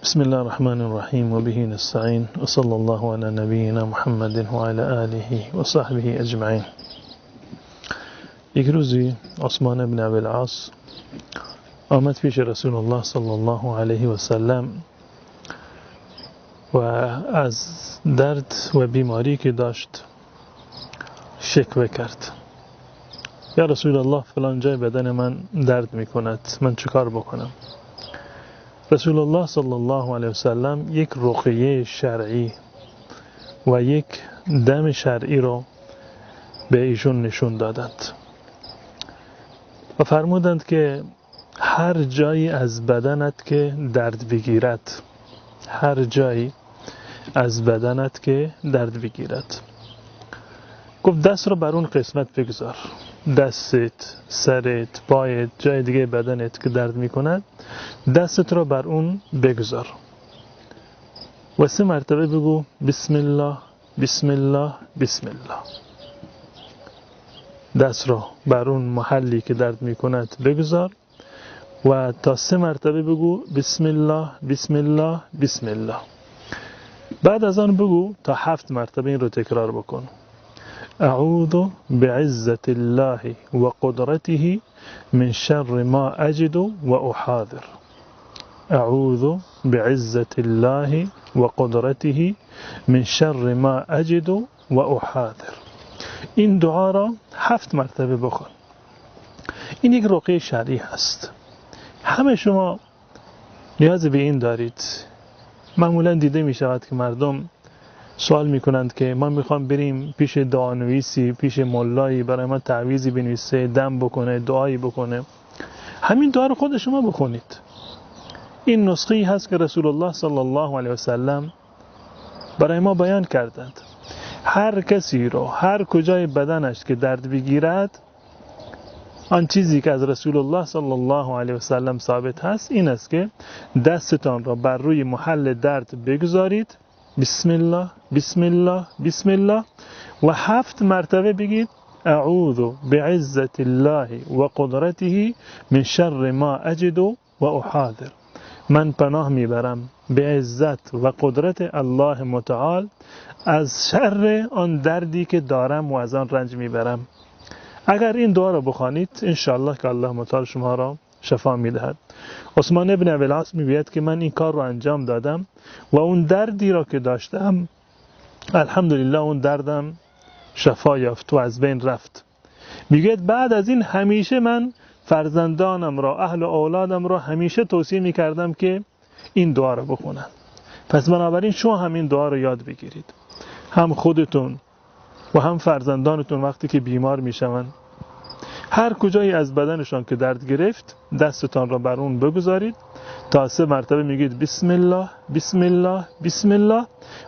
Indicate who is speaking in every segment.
Speaker 1: بسم الله الرحمن الرحیم و به نستعین و صلی الله علی نبینا محمد و علی آله و صحبه اجمعین. یک روزی عثمان بن ابی العاص آمد پیش رسول الله صلی الله علیه و سلم و از درد و بیماری که داشت شکوه کرد. یا رسول الله فلان جای بدن من درد می کند، من چیکار بکنم؟ رسول الله صلی الله علیه و سلم یک رقیه شرعی و یک دم شرعی را به ایشون نشون دادند و فرمودند که هر جایی از بدنت که درد بگیرد، هر جایی از بدنت که درد بگیرد، گفت دست رو بر اون قسمت بگذار، دستت، سرت، پایت، جای دیگه بدنت که درد میکند دستت رو بر اون بگذار و 3 مرتبه بگو بسم الله بسم الله بسم الله. دست رو بر اون محلی که درد میکند بگذار و تا 3 مرتبه بگو بسم الله بسم الله بسم الله. بعد از آن بگو تا 7 مرتبه این رو تکرار بکن. اعوذ بعزة الله وقدرته من شر ما اجد واحاذر. اعوذ بعزة الله وقدرته من شر ما اجد واحاذر. این دعا را 7 مرتبه بخون. این یک رقیه شرعی هست. همه شما نیاز به این دارید. معمولا دیده می شود که مردم سوال میکنند که ما میخوام بریم پیش دعانویسی، پیش ملایی برای ما تعویذی بنویسه، دم بکنه، دعایی بکنه. همین دعا رو خود شما بخونید. این نسخه‌ای هست که رسول الله صلی الله علیه و سلم برای ما بیان کردند. هر کسی رو هر کجای بدنش که درد بگیرد، آن چیزی که از رسول الله صلی الله علیه و سلم ثابت هست این است که دستتان را بر روی محل درد بگذارید، بسم الله بسم الله بسم الله و 7 مرتبه بگید اعوذ بعزة الله و قدرته من شر ما اجد و احاذر. من پناه میبرم به عزت و قدرت الله متعال از شر آن دردی که دارم و از آن رنج میبرم. اگر این دعا را بخوانید انشاءالله که الله متعال شما را شفا میدهد. عثمان ابن ابی العاص میگوید که من این کار رو انجام دادم و اون دردی را که داشتم الحمدلله اون دردم شفا یافت و از بین رفت. میگوید بعد از این همیشه من فرزندانم را، اهل و اولادم را همیشه توصیه میکردم که این دعا را بخونن. پس بنابراین شما همین دعا را یاد بگیرید، هم خودتون و هم فرزندانتون وقتی که بیمار میشوند، هر کجایی از بدنشان که درد گرفت دستتان را بر اون بگذارید تا 3 مرتبه میگید بسم الله بسم الله بسم الله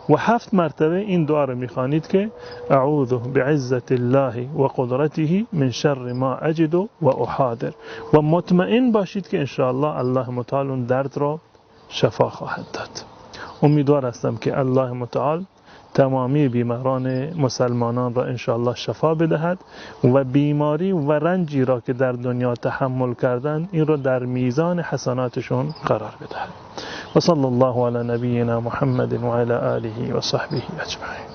Speaker 1: و 7 مرتبه این دعا را میخوانید که اعوذ بعزة الله و قدرته من شر ما اجد و احاذر و مطمئن باشید که انشاءالله الله متعال اون درد را شفا خواهد داد. امیدوار هستم که الله متعال تمامی بیماران مسلمانان را انشاءالله شفا بدهد و بیماری و رنجی را که در دنیا تحمل کردند این را در میزان حسناتشون قرار بدهد. و صلی الله علی نبینا محمد و علی آله و صحبه اجمعین.